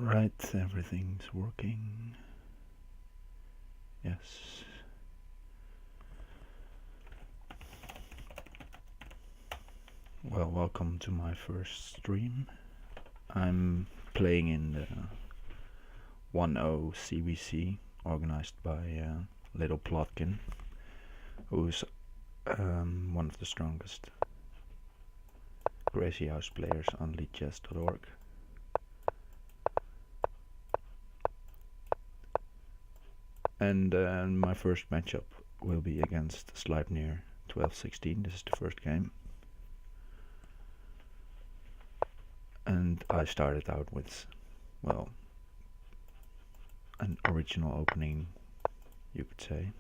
Right, everything's working. Yes. Well, welcome to my first stream. I'm playing in the 1.0 CWC organized by Little Plotkin, who's one of the strongest Crazyhouse players on leadchess.org. And my first matchup will be against Sleipnir1216. This is the first game. And I started out with, well, an original opening, you could say.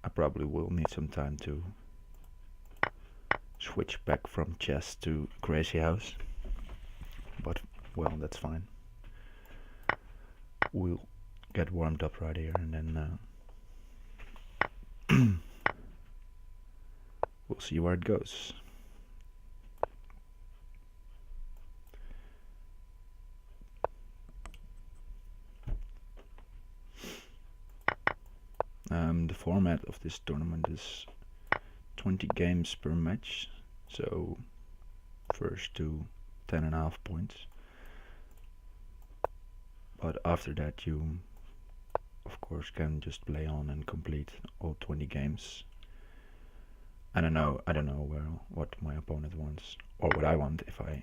I probably will need some time to switch back from chess to Crazyhouse, but well, that's fine. We'll get warmed up right here and then we'll see where it goes. The format of this tournament is 20 games per match, so first to 10.5 points. But after that you of course can just play on and complete all 20 games. I don't know well what my opponent wants or what I want if I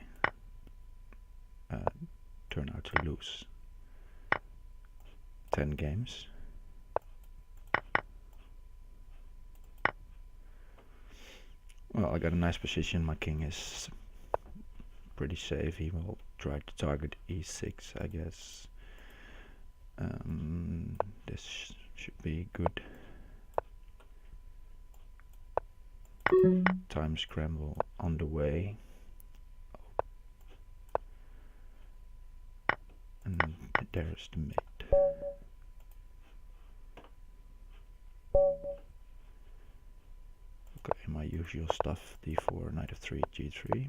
turn out to lose 10 games. Well, I got a nice position. My king is pretty safe. He will try to target e6, I guess. This should be good. Time scramble on the way. And there's the mate. Okay, my usual stuff, d4, knight f3, g3.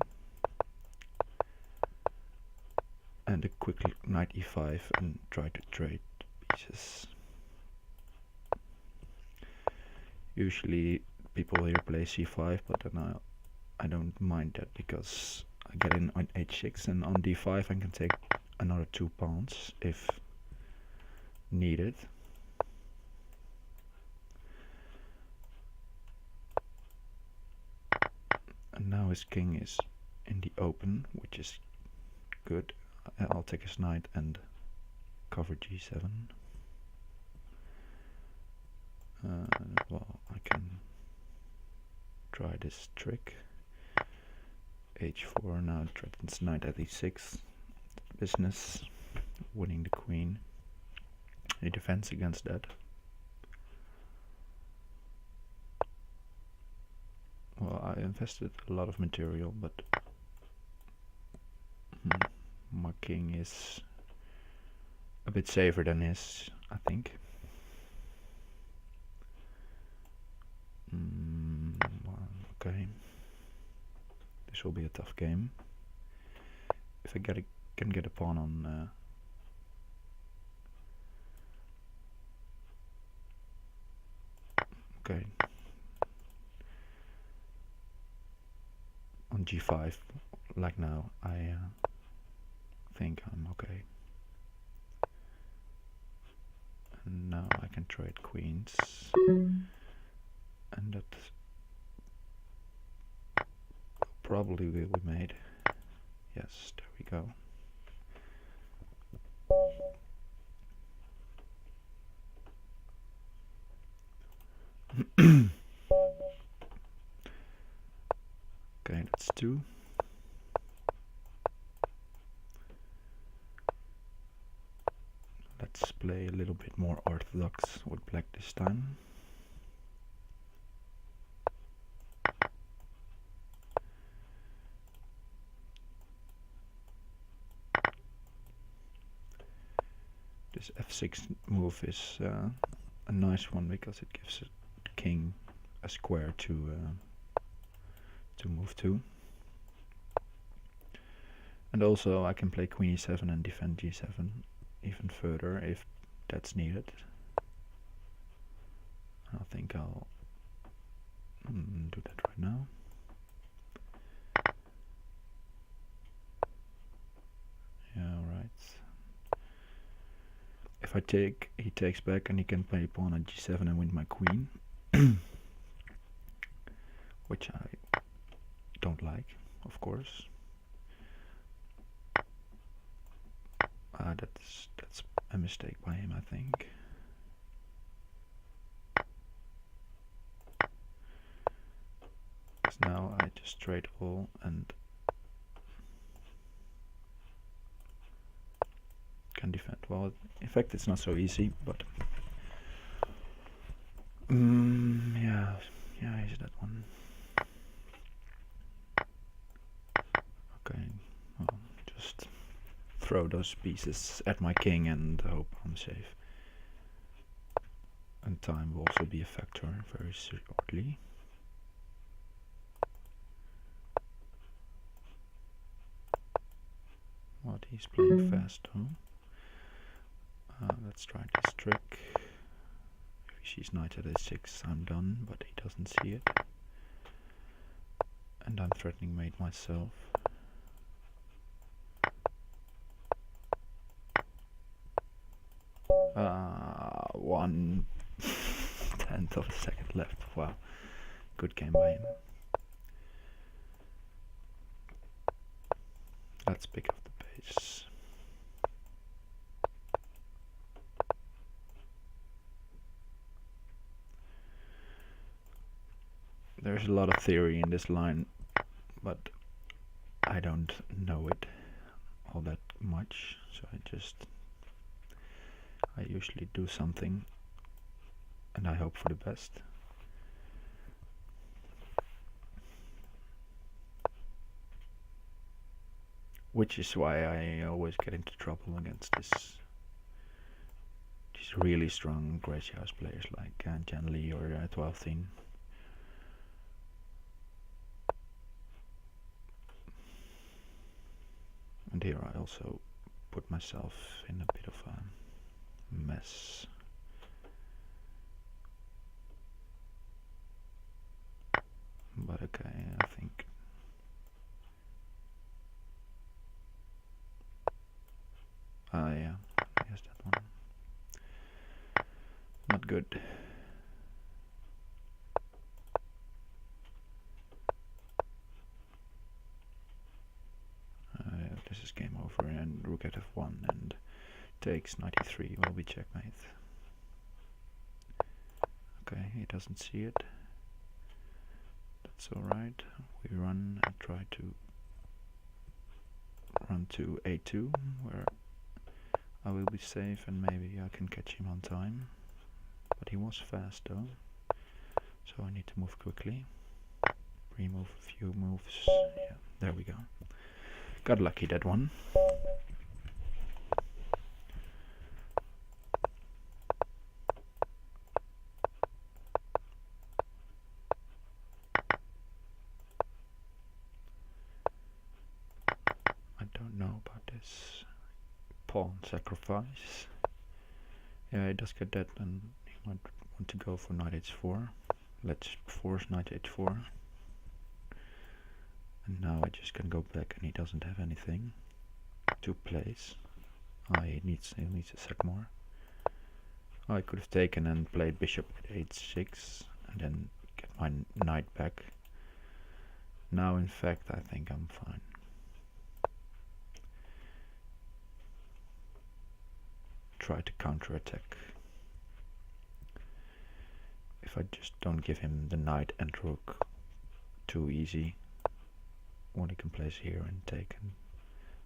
And a quick knight e5 and try to trade pieces. Usually people here play c5, but then I don't mind that because I get in on h6 and on d5 I can take another 2 pawns if needed. And now his king is in the open, which is good. I'll take his knight and cover g7. Well, I can try this trick. h4 now threatens knight at e6. Business, winning the queen. He defends against that. Well, I invested a lot of material, but my king is a bit safer than his, I think. Well, okay. This will be a tough game. If I can get a pawn on okay. On g5, like now, I think I'm okay. And now I can trade queens. And that probably will be made. Yes, there we go. Okay, that's 2. Let's play a little bit more orthodox with black this time. This f6 move is a nice one because it gives the king a square to to move to. And also I can play queen e7 and defend g7 even further if that's needed. I think I'll do that right now. Yeah, right. If I take, he takes back and he can play pawn at g7 and win my queen. Which I don't like, of course. That's a mistake by him, I think. Because now I just trade all and can defend. Well, in fact, it's not so easy, but yeah, is that one? Okay, well, just throw those pieces at my king and hope I'm safe. And time will also be a factor very shortly. What he's playing fast though. Let's try this trick. If he sees knight at a6, I'm done, but he doesn't see it. And I'm threatening mate myself. One tenth of a second left. Wow, good game by him. Let's pick up the pace. There's a lot of theory in this line, but I don't know it all that much, so I usually do something and I hope for the best. Which is why I always get into trouble against these really strong Crazyhouse players like Jan Lee or 1216. And here I also put myself in a bit of a mess. But okay, I think yeah, yes, that one. Not good. This is game over and rook at f1 and takes 93 will be checkmate. Okay, he doesn't see it. That's alright. We run and try to run to a2 where I will be safe and maybe I can catch him on time. But he was fast though, so I need to move quickly. Remove a few moves. Yeah, there we go. Got lucky that one. I don't know about this pawn sacrifice. Yeah, he does get that and he might want to go for knight h4. Let's force knight h4. And now I just can go back and he doesn't have anything to place. He needs a sec more. I could have taken and played bishop at h6 and then get my knight back. Now in fact I think I'm fine. Try to counterattack. If I just don't give him the knight and rook too easy, what he can place here and take, and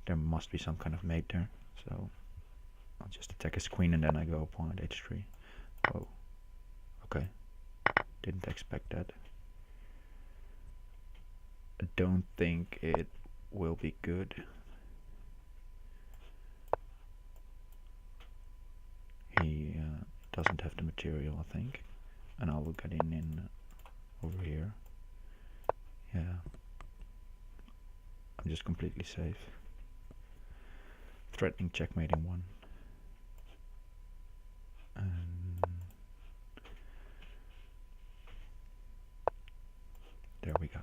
there must be some kind of mate there, so I'll just attack his queen and then I go pawn at h3. Oh, okay, didn't expect that. I don't think it will be good. He doesn't have the material, I think, and I will get in over here. Yeah, just completely safe. Threatening checkmating one. And there we go.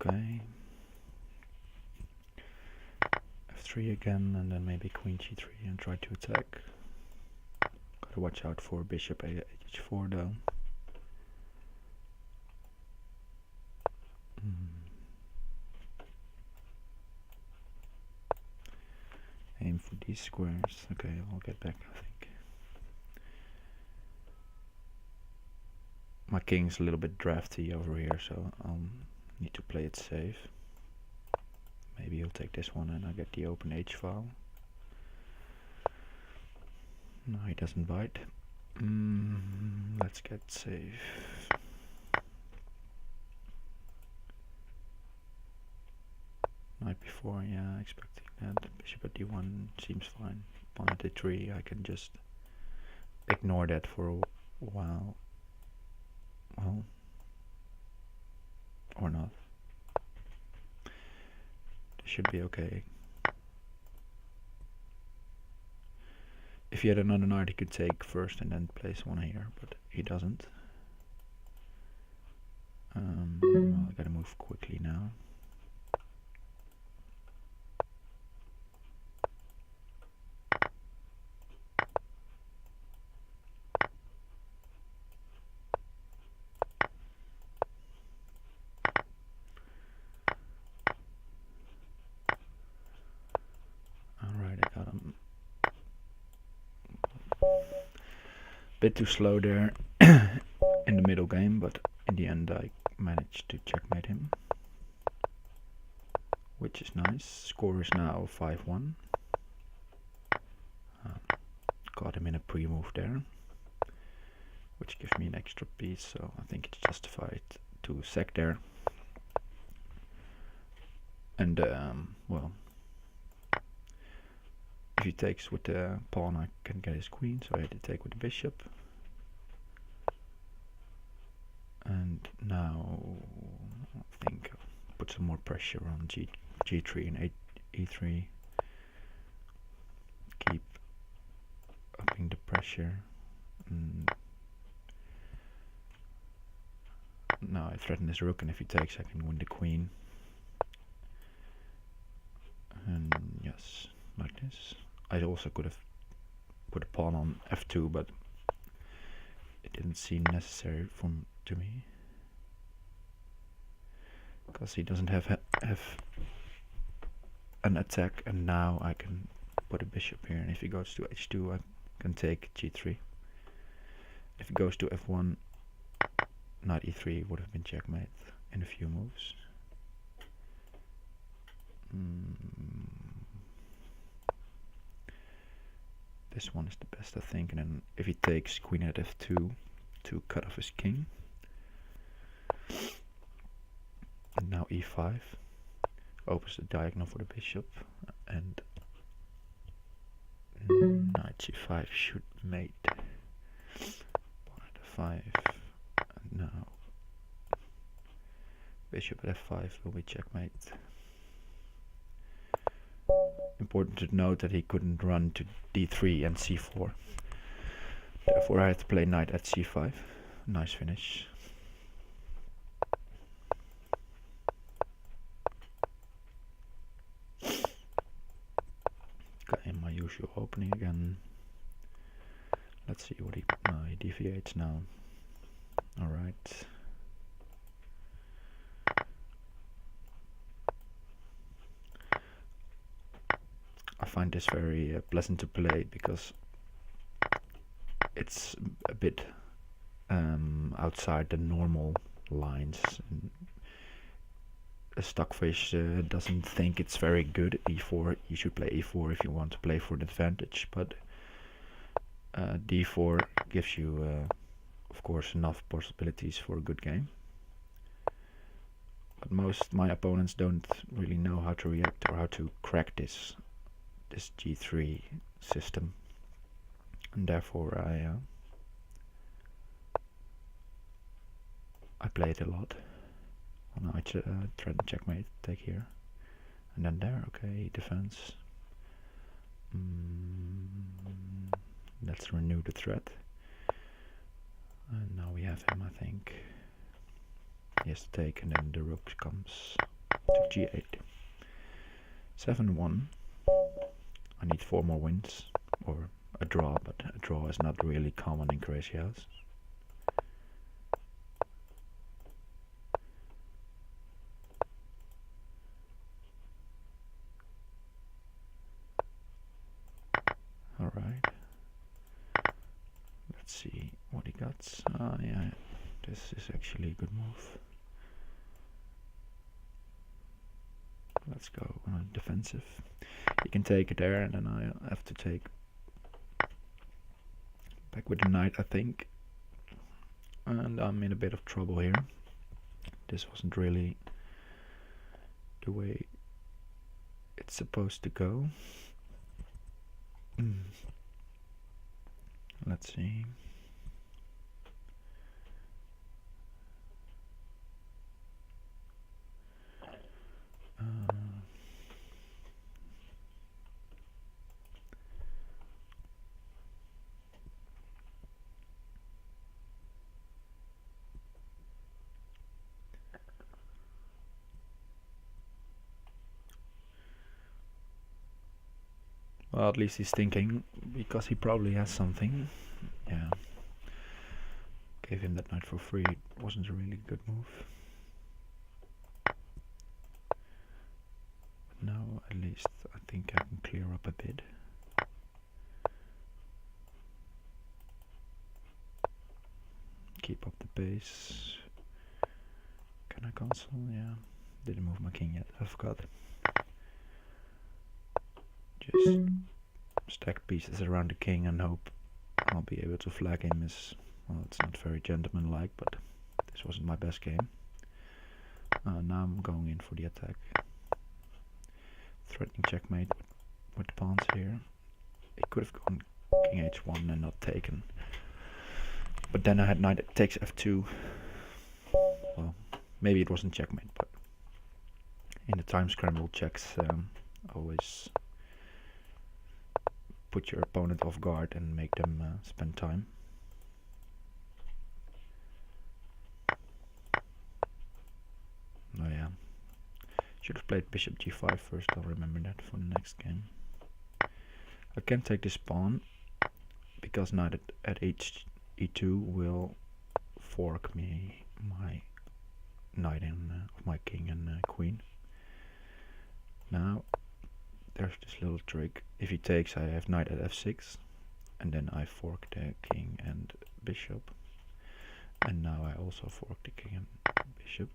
Okay. F3 again, and then maybe queen g3 and try to attack. Gotta watch out for bishop h4 though. Aim for these squares. Okay, I'll get back, I think. My king's a little bit drafty over here, so I'll need to play it safe. Maybe he'll take this one and I get the open H file. No, he doesn't bite. Let's get safe. Knight b4, yeah, expecting that. Bishop at d1 seems fine. Pawn at d3, I can just ignore that for a while. Well, or not. This should be okay. If he had another knight, he could take first and then place one here, but he doesn't. Well, I gotta move quickly now. Bit too slow there in the middle game, but in the end I managed to checkmate him, which is nice. Score is now 5-1. Got him in a pre-move there, which gives me an extra piece, so I think it's justified to sack there. And well, if he takes with the pawn, I can get his queen, so I had to take with the bishop. And now I think I'll put some more pressure on g3 and e3. Keep upping the pressure. Now I threaten his rook, and if he takes, I can win the queen. And yes, like this. I also could have put a pawn on f2, but it didn't seem necessary to me, because he doesn't have an attack, and now I can put a bishop here, and if he goes to h2, I can take g3. If he goes to f1, knight e3 would have been checkmate in a few moves. This one is the best, I think, and then if he takes queen at f2 to cut off his king. And now e5 opens the diagonal for the bishop, and knight c5 should mate. Pawn at f5, and now bishop at f5 will be checkmate. Important to note that he couldn't run to d3 and c4. Therefore I had to play knight at c5. Nice finish. Okay, my usual opening again. Let's see what he deviates now. Alright. I find this very pleasant to play, because it's a bit outside the normal lines, and a stockfish doesn't think it's very good e4, you should play e4 if you want to play for an advantage, but d4 gives you of course enough possibilities for a good game. But most my opponents don't really know how to react or how to crack this g3 system, and therefore I play it a lot. Oh no, I try to checkmate, take here, and then there. Okay, defense. Let's renew the threat. And now we have him, I think. He has to take, and then the rook comes to g8. 7-1. I need 4 more wins, or a draw, but a draw is not really common in Crazyhouse. Alright. Let's see what he got. Yeah, this is actually a good move. Let's go on a defensive. He can take it there, and then I have to take back with the knight, I think. And I'm in a bit of trouble here. This wasn't really the way it's supposed to go. Let's see. Well, at least he's thinking, because he probably has something. Yeah. Gave him that knight for free. It wasn't a really good move. But now, at least, I think I can clear up a bit. Keep up the pace. Can I cancel? Yeah. Didn't move my king yet. I forgot. Just stack pieces around the king and hope I'll be able to flag him as well. It's not very gentlemanlike, but this wasn't my best game. Now I'm going in for the attack. Threatening checkmate with the pawns here. It could have gone king h1 and not taken. But then I had knight takes f2. Well, maybe it wasn't checkmate, but in the time scramble checks, always put your opponent off guard and make them spend time. Oh yeah, should have played bishop g5 first. I'll remember that for the next game. I can't take this pawn because knight at e2 will fork me my knight and my king and queen. Now there's this little trick. If he takes, I have knight at f6, and then I fork the king and bishop, and now I also fork the king and bishop,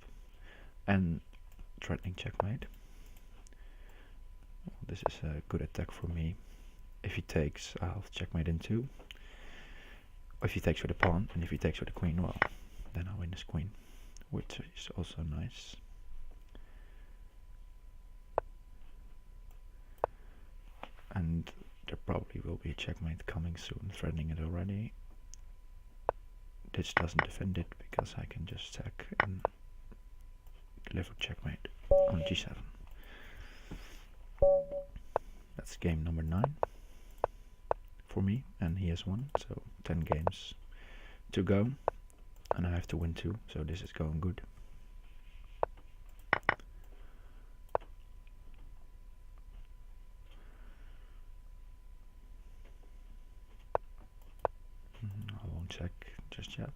and threatening checkmate. Well, this is a good attack for me. If he takes, I'll checkmate in 2. If he takes with the pawn, and if he takes with the queen, well, then I win this queen, which is also nice. And there probably will be a checkmate coming soon, threatening it already. This doesn't defend it because I can just sack and deliver checkmate on g7. That's game number 9 for me, and he has 1, so 10 games to go, and I have to win 2, so this is going good. I won't check just yet.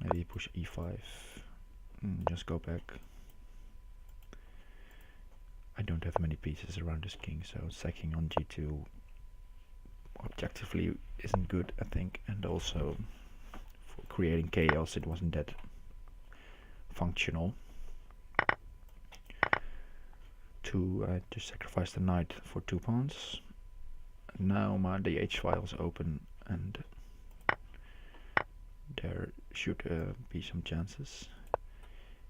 Maybe push e5, just go back. I don't have many pieces around this king, so sacking on g2 objectively isn't good, I think, and also for creating chaos it wasn't that functional. I just sacrificed the knight for 2 pawns. Now the h file is open, and there should be some chances.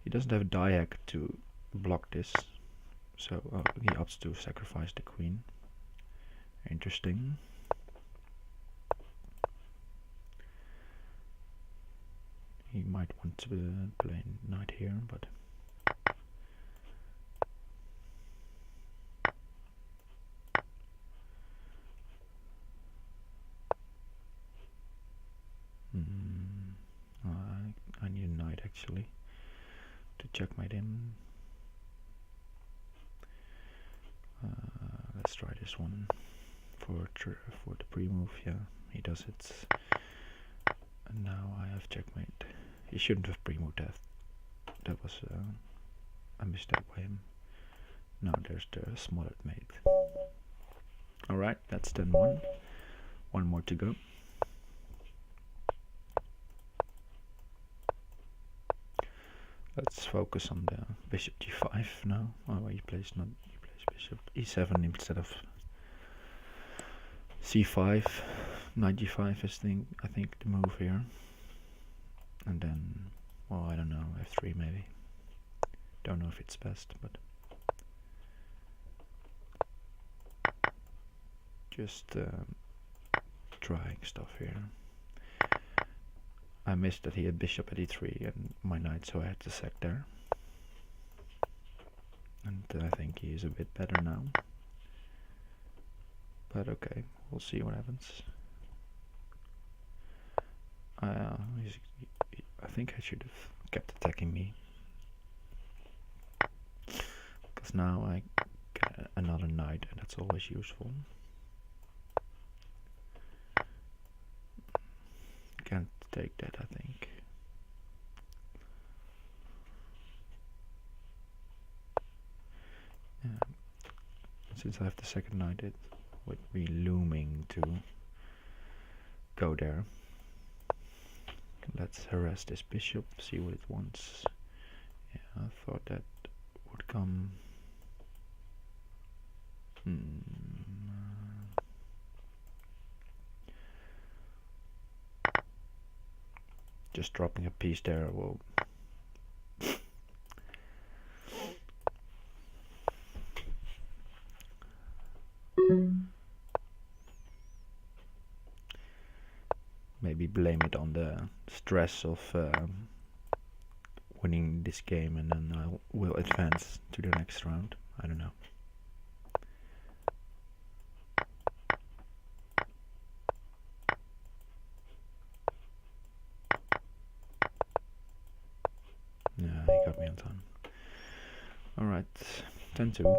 He doesn't have a diag to block this, so he opts to sacrifice the queen. Interesting. He might want to play knight here, but I need a knight actually to checkmate him. Let's try this one for the pre-move. Yeah, he does it. And now I have checkmate. He shouldn't have pre-moved that. That was a mistake by him. Now there's the smothered mate. Alright, that's 10-1. One more to go. Let's focus on the bishop g5 now. Oh, he plays bishop e7 instead of c5. Knight g5 is I think the move here. And then, well, I don't know, f3 maybe. Don't know if it's best, but just trying stuff here. I missed that he had bishop at e3 and my knight, so I had to sack there. And I think he is a bit better now. But okay, we'll see what happens. I think I should have kept attacking me, because now I get another knight, and that's always useful. Can't take that, I think. Since I have the second knight, it would be looming to go there. Let's harass this bishop, see what it wants. Yeah, I thought that would come. Just dropping a piece there will maybe blame it on the stress of winning this game, and then I will advance to the next round. I don't know. Yeah, he got me on time. Alright, 10-2.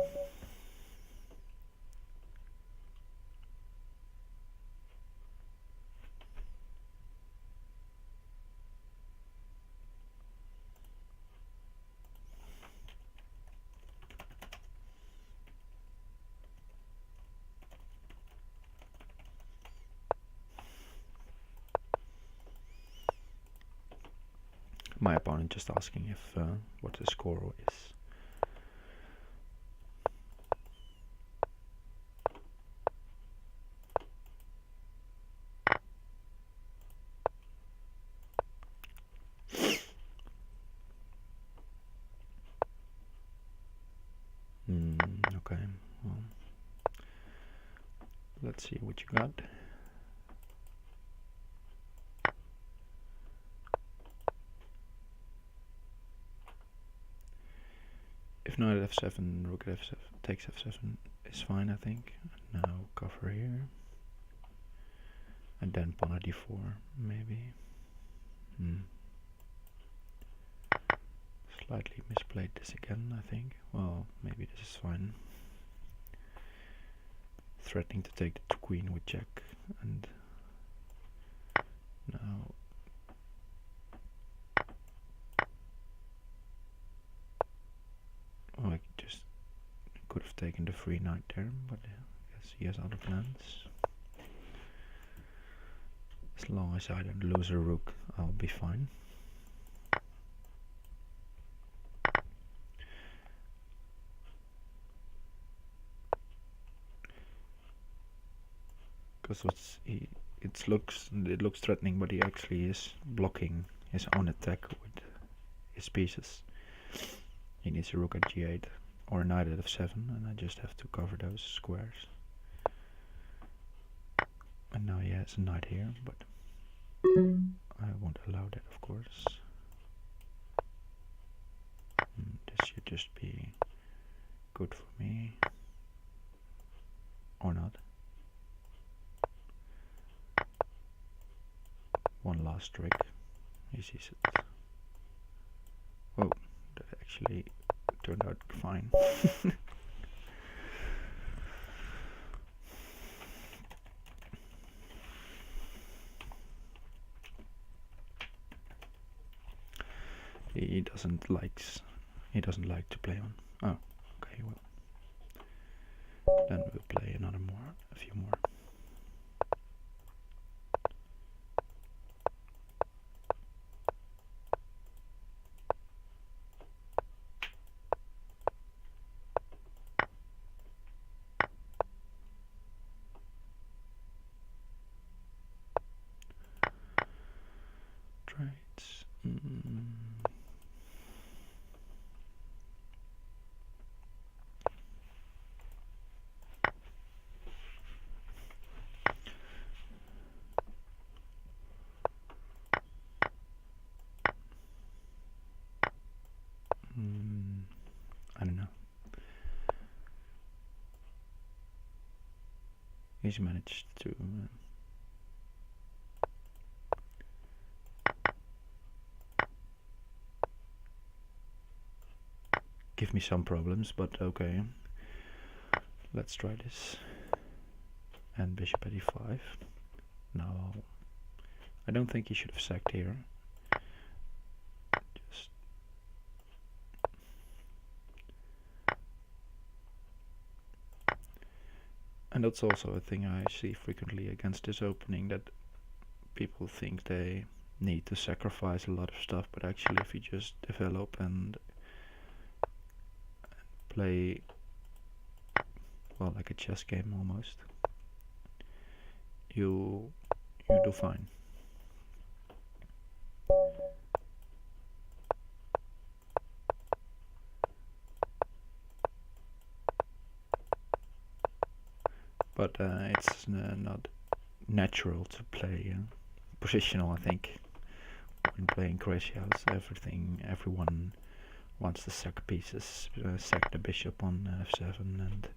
My opponent just asking if what the score is. Okay, well, let's see what you got. If knight at f7, rook at f7, takes f7 is fine, I think. Now cover here, and then pawn at d4, maybe. Slightly misplayed this again, I think. Well, maybe this is fine. Threatening to take the queen with check, and now I just could have taken the free knight there, but I guess he has other plans. As long as I don't lose a rook, I'll be fine. Because it looks threatening, but he actually is blocking his own attack with his pieces. He needs a rook at g8 or a knight at f7, and I just have to cover those squares. And now he has a knight here, but I won't allow that, of course. This should just be good for me. Or not. One last trick. He sees it. Oh, that actually turned out fine. He doesn't like to play on. Oh, okay, well. Then we'll play a few more. Trades. I don't know. He's managed to give me some problems, but okay. Let's try this. And bishop at e5. No, I don't think he should have sacked here. Just and that's also a thing I see frequently against this opening, that people think they need to sacrifice a lot of stuff, but actually if you just develop and play, well, like a chess game almost, you do fine. But it's not natural to play positional, I think. When playing Crazyhouse, everyone wants to sack pieces, sack the bishop on f7 and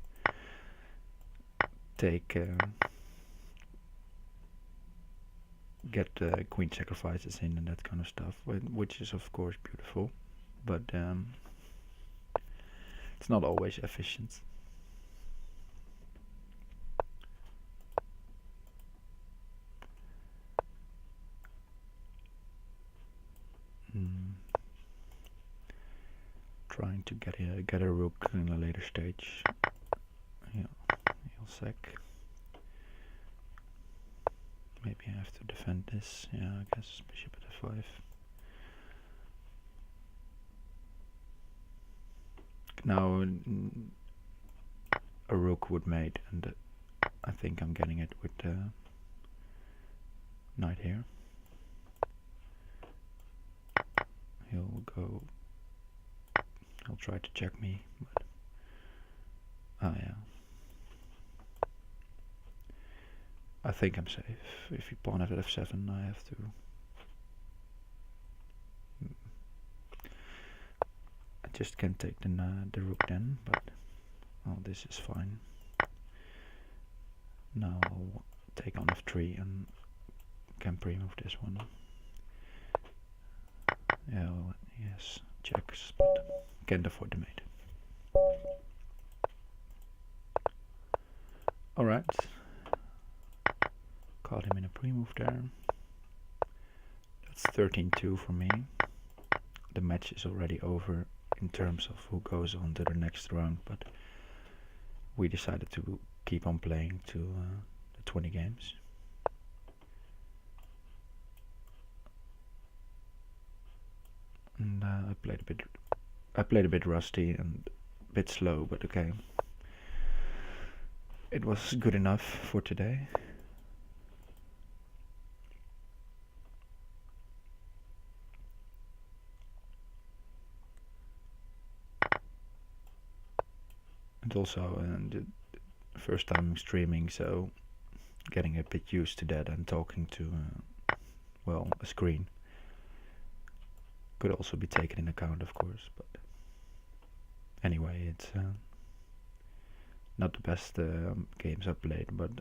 take get queen sacrifices in and that kind of stuff, which is of course beautiful, but it's not always efficient. Trying to get a rook in a later stage. Yeah, he'll sack. Maybe I have to defend this. Yeah, I guess bishop at f5. Now a rook would mate, and I think I'm getting it with the knight here. He'll try to check me, but yeah. I think I'm safe. If you pawn at f7, I have to. I just can't take the rook then, but oh, this is fine. Now I'll take on f3 and can pre-move this one. Yeah, well, yes, checks, but can't afford the mate. Alright. Caught him in a pre-move there. That's 13-2 for me. The match is already over in terms of who goes on to the next round, but we decided to keep on playing to the 20 games. And I played a bit rusty and a bit slow, but okay. It was good enough for today. And also the first time streaming, so getting a bit used to that and talking to well, a screen could also be taken in account, of course. But anyway, it's not the best games I played, but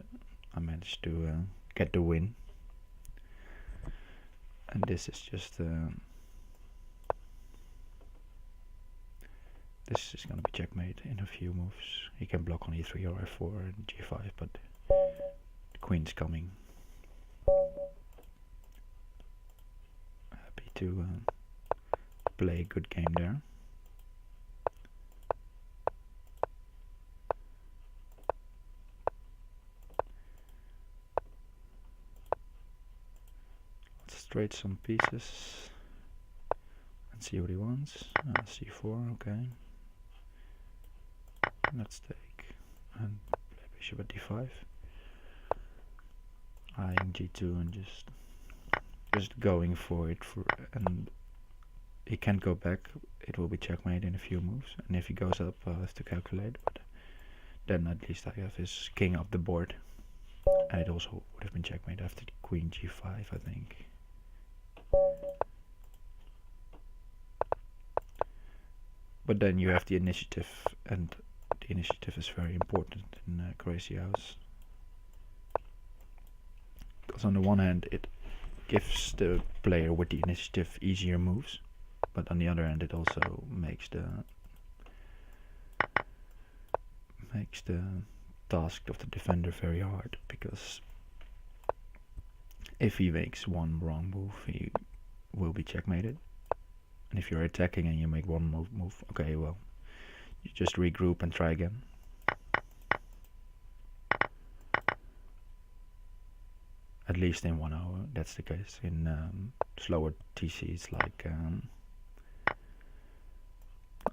I managed to get the win. And this is just this is gonna be checkmate in a few moves. He can block on e3 or f4 and g5, but the queen's coming. Happy to play a good game there. Let's trade some pieces and see what he wants. C4, okay. Let's take and play bishop at d5. Eyeing g2 and just going for it, and he can't go back. It will be checkmate in a few moves, and if he goes up I'll have to calculate, but then at least I have his king up the board, and it also would have been checkmate after the queen g5, I think. But then you have the initiative, and the initiative is very important in Crazyhouse. Because on the one hand it gives the player with the initiative easier moves, but on the other hand it also makes the task of the defender very hard, because if he makes one wrong move he will be checkmated, and if you're attacking and you make one move, okay, well, you just regroup and try again. At least in 1-0 that's the case. In slower TCs like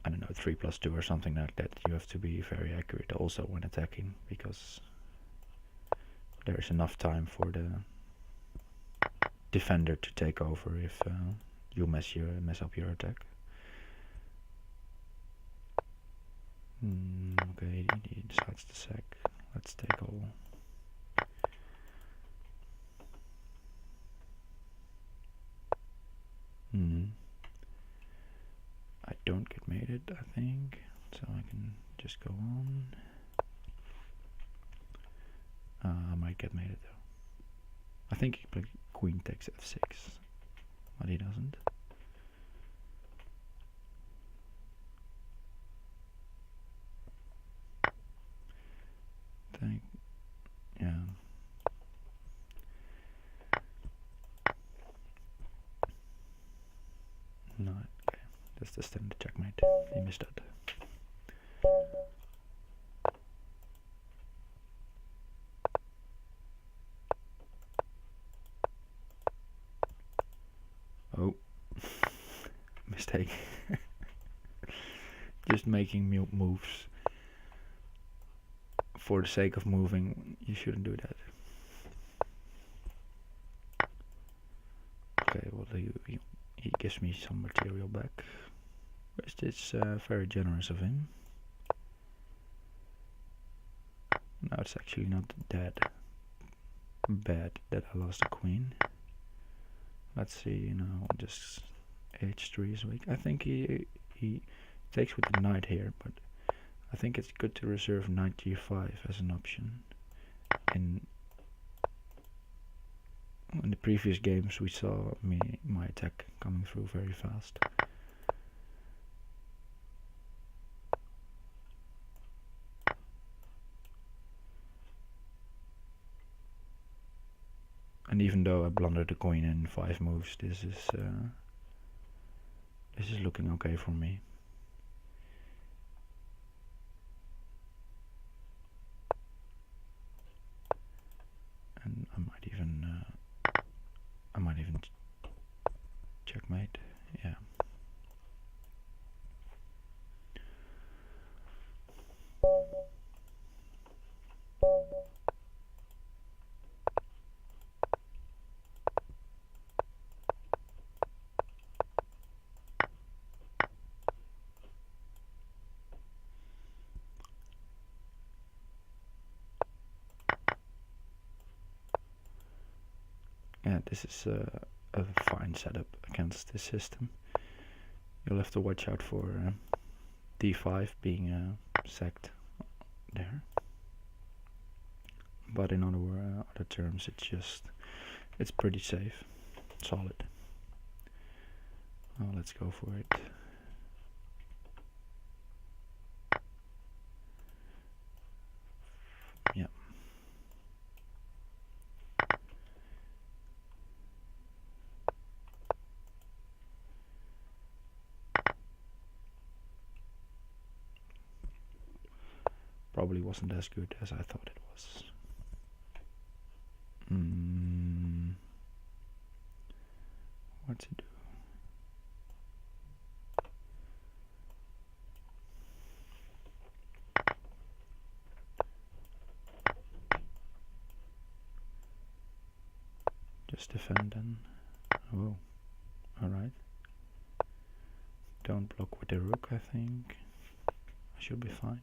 I don't know, 3+2 or something like that, you have to be very accurate also when attacking, because there is enough time for the defender to take over if you mess up your attack. Okay, he decides to sack. Let's take all. I don't get mated, I think, so I can just go on. I might get mated though. I think he played queen takes f6, but he doesn't. Yeah. No, okay. That's the standard checkmate. He missed it. Oh. Mistake. Just making moves for the sake of moving, you shouldn't do that. Okay, well he gives me some material back, which is very generous of him. Now it's actually not that bad that I lost a queen. Let's see, you know, just h3 is weak. I think he takes with the knight here, but I think it's good to reserve knight g5 as an option. In the previous games we saw my attack coming through very fast. And even though I blundered the queen in 5 moves, this is looking okay for me. And I might even checkmate. Yeah. this is a fine setup against this system. You'll have to watch out for d5 being sacked there. But in other terms, it's pretty safe, solid. Well, let's go for it. Yeah. Probably wasn't as good as I thought it was. What's it do? Just defend then. Oh, alright. Don't block with the rook, I think. I should be fine.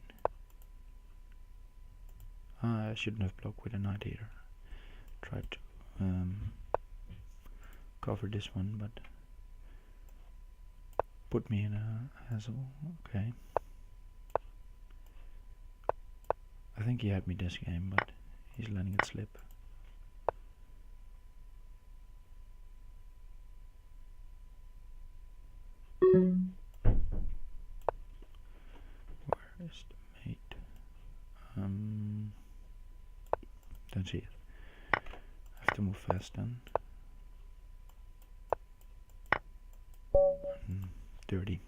I shouldn't have blocked with a knight either. Tried to cover this one, but put me in a hassle. Okay. I think he had me this game, but he's letting it slip. Where is the mate? Don't see it. I have to move fast then. Dirty.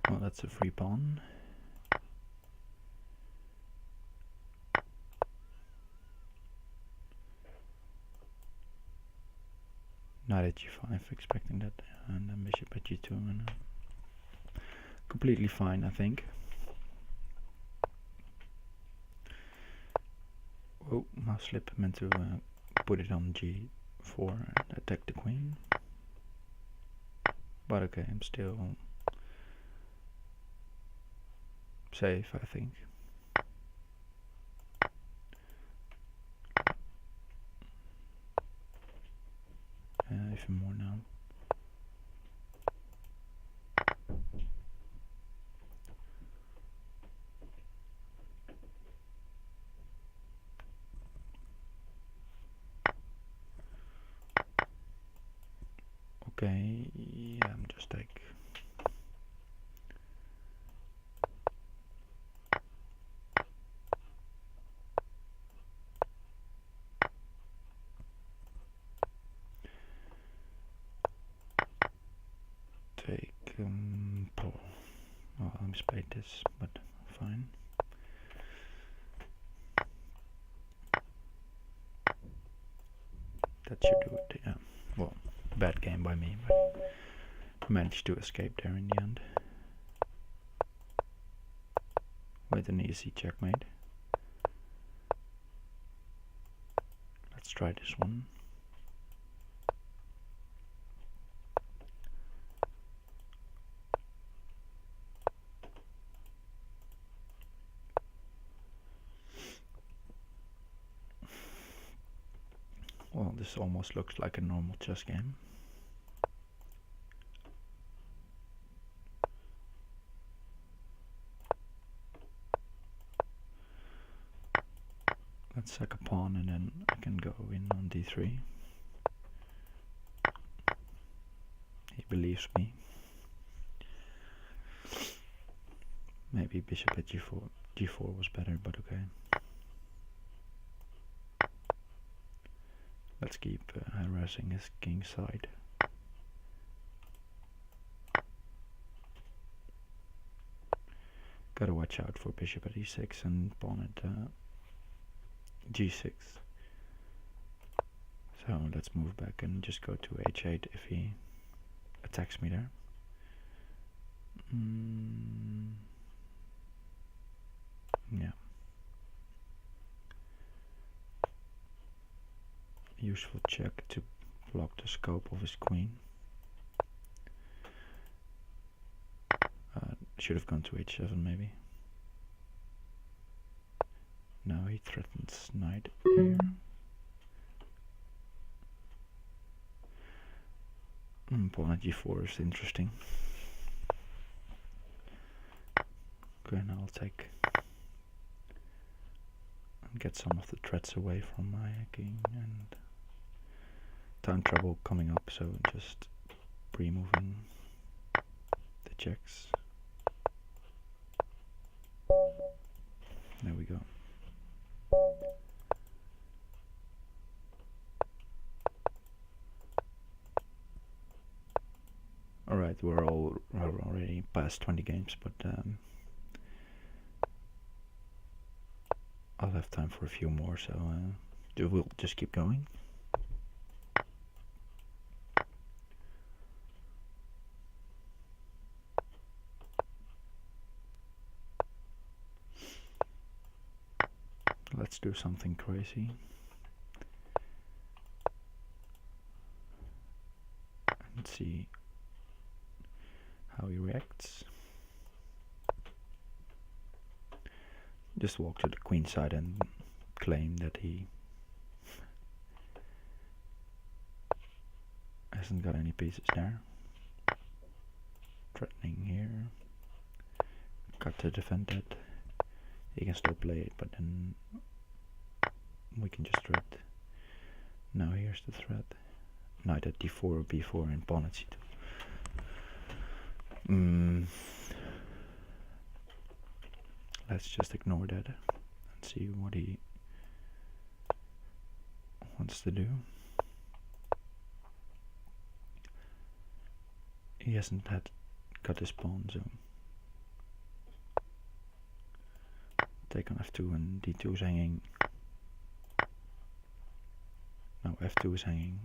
Well, that's a free pawn. Knight at g5, expecting that, and then bishop at g2, and completely fine, I think. Oh, now Slip meant to put it on g4 and attack the queen. But okay, I'm still safe, I think. Even more now. Okay, yeah, I'm just take. Pull. Oh, I misplayed this, but fine. That should do it, yeah. Well, bad game by me, but managed to escape there in the end. With an easy checkmate. Let's try this one. this almost looks like a normal chess game. Let's sack a pawn and then I can go in on d3. He believes me. Maybe bishop at g4. g4 was better, but okay. Let's keep harassing his king side. Gotta watch out for bishop at e6 and pawn at g6. So let's move back and just go to h8 if he attacks me there. Yeah. Useful check to block the scope of his queen. Should have gone to h7 maybe. Now he threatens knight here. Pawn at g4 is interesting. Okay, now I'll take and get some of the threats away from my king, and time trouble coming up, so just pre-moving the checks. There we go. Alright, we're already past 20 games, but I'll have time for a few more, so we'll just keep going. Let's do something crazy. And see how he reacts. Just walk to the queen side and claim that he hasn't got any pieces there. Threatening here. Got to defend that. He can still play it, but then we can just threat. Now here's the threat. Knight at d4 or b4 and pawn at c2. Let's just ignore that and see what he wants to do. He hasn't got his pawn, so take on f2 and d2 is hanging. No, f2 is hanging.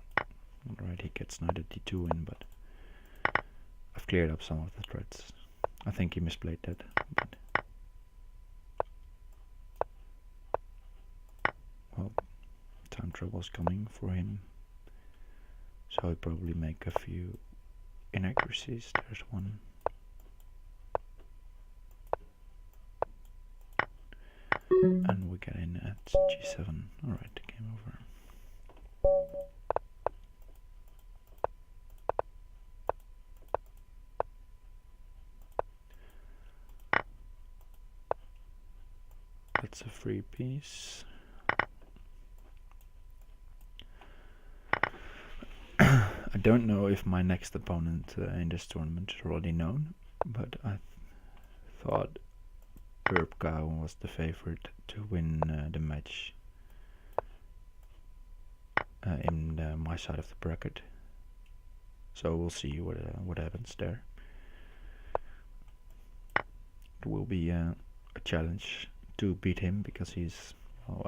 Alright, he gets knight at d2 in, but I've cleared up some of the threats. I think he misplayed that, but well, time trouble's coming for him, so he'll probably make a few inaccuracies. There's one. And we get in at g7. Alright, game over. That's a free piece. I don't know if my next opponent in this tournament is already known, but I thought Burbka was the favorite to win the match in my side of the bracket. So we'll see what happens there. It will be a challenge to beat him because he's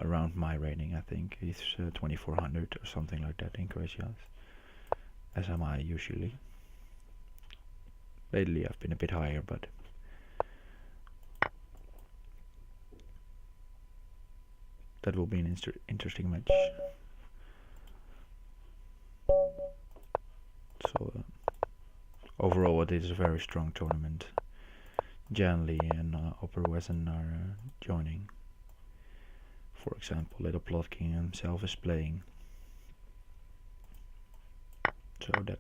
around my rating. I think he's 2400 or something like that in Crazyhouse, as am I usually. Lately I've been a bit higher, but that will be an interesting match. So overall it is a very strong tournament. Jan Lee and Upper Wesson are joining. For example, Little Plotkin himself is playing. So that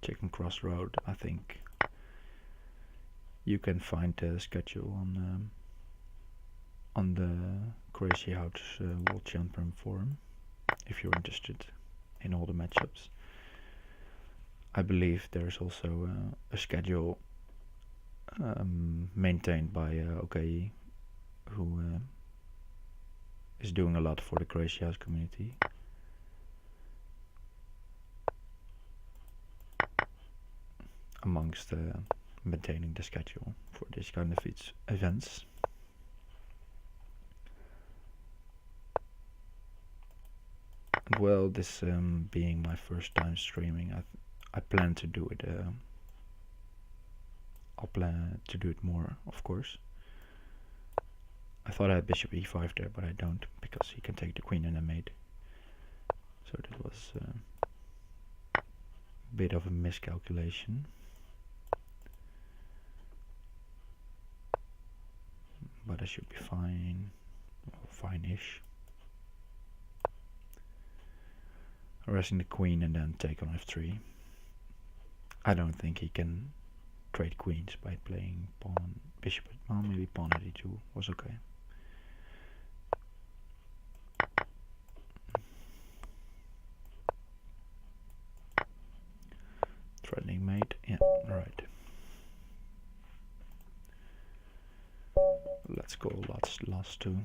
Chicken Crossroad, I think you can find the schedule on the Crazyhouse Worldchampionship forum if you're interested in all the matchups. I believe there's also a schedule maintained by OK, who is doing a lot for the Crazyhouse community. Amongst maintaining the schedule for this kind of events. And well, this being my first time streaming, I plan to do it. I'll plan to do it more, of course. I thought I had bishop e5 there, but I don't, because he can take the queen and a mate. So that was a bit of a miscalculation. But I should be fine, or fine-ish. Arresting the queen and then take on f3. I don't think he can trade queens by playing pawn, bishop, well, maybe pawn at e2 was okay. Threatening mate, yeah, right. Let's go last two.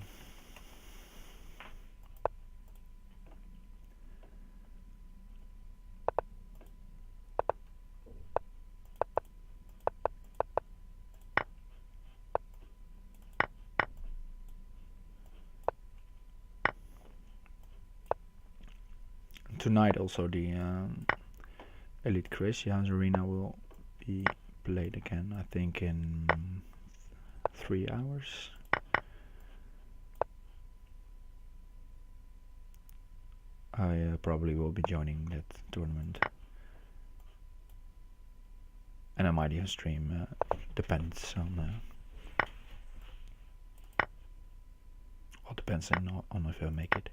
Tonight also the Elite Crazyhouse Arena will be played again, I think in 3 hours. I probably will be joining that tournament, and I might even stream, depends on well, depends on if I make it.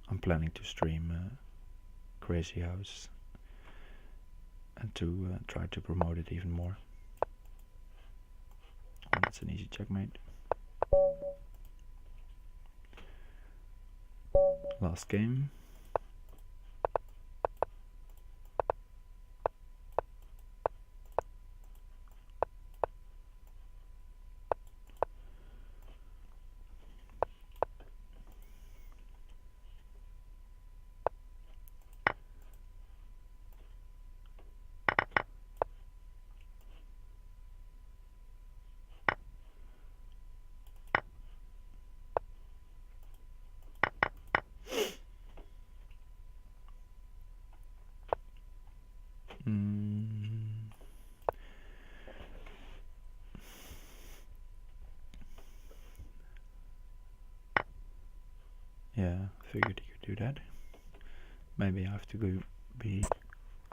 I'm planning to stream Crazyhouse and to try to promote it even more. Oh, that's an easy checkmate. Last game. Yeah, figured you could do that. Maybe I have to be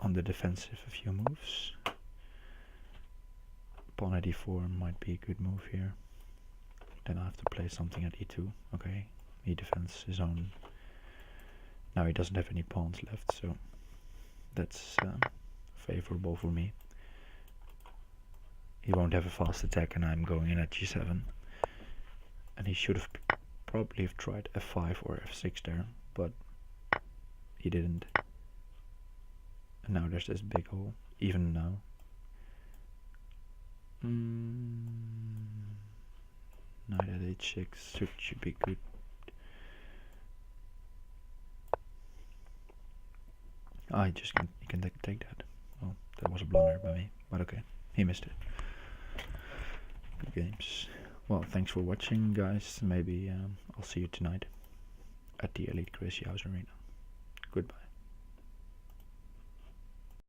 on the defensive a few moves. Pawn at e4 might be a good move here. Then I have to play something at e2. Okay, he defends his own. Now he doesn't have any pawns left, so that's favorable for me. He won't have a fast attack, and I'm going in at g7. And he should have probably have tried f5 or f6 there, but he didn't. And now there's this big hole, even now. Knight at h6 should be good. Ah, he can take that. Oh, that was a blunder by me, but okay, he missed it. Good games. Well, thanks for watching, guys. Maybe I'll see you tonight at the Elite Crazyhouse Arena. Goodbye.